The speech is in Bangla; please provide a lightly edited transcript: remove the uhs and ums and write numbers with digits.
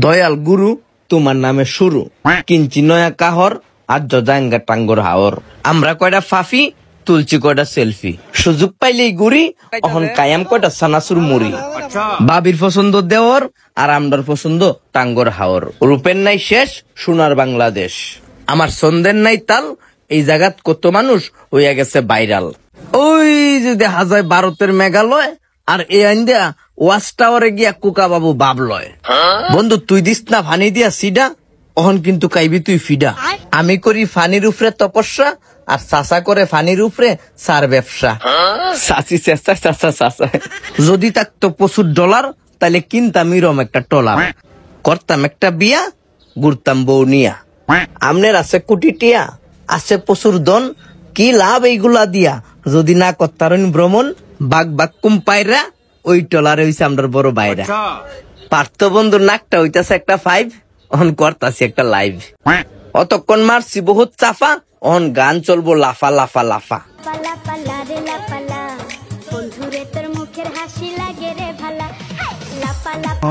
দয়াল গুরু তোমার নামে শুরু, কিঞ্চি নয়া কাহর আর জজাঙ্গা টাঙ্গর হাওর। আমরা কয়টা ফাফি তুলছি কয়টা সেলফি, সুযোগ পাইলেই গুড়ি এখন কায়াম কয়টা সানাসুর মুড়ি। বাবির পছন্দ দেওয়ার আর আমরার পছন্দ টাঙ্গর হাওর। রূপের নাই শেষ সোনার বাংলাদেশ, আমার সন্দের নাই তাল, এই জায়গাত কত মানুষ হইয়া গেছে ভাইরাল। ওই যে দেখা যায় ভারতের মেঘালয়, আর এ আইন্দা ওয়াচ টাওয়ারে গিয়া কুকা বাবু বাব লয়। বন্ধু তুই দিস না ফানি দিয়া সিডা, অহন কিন্তু কাইবি তুই ফিডা। আমি করি ফানির উপরে তপস্যা, আর চাচা করে ফানির উপরে সার ব্যবসা। চাচি চেষ্টা চাচা চাচা, যদি থাকতো প্রচুর ডলার তাহলে কিনতাম ইরম একটা টলার, করতাম একটা বিয়া, ঘুরতাম বউ নিয়া। আমনের আছে কোটি টিয়া, আছে প্রচুর ধন, কি লাভ এইগুলা দিয়া যদি না করতারেন ভ্রমণ। বাঘ বাঘ কুম্পাইরা ওই টলারে হইছে আমরার বড় বাইরা। পার্থ বন্ধুর নাকটা হইতাছে একটা 5, অহন করতাছি একটা লাইভ। অতক্ষণ মারছি বহুত চাফা, অহন গান চলবো লাফা লাফা লাফা। বন্ধুরে তোর মুখের হাসি লাগে রে ভালা, লাফা লাফা।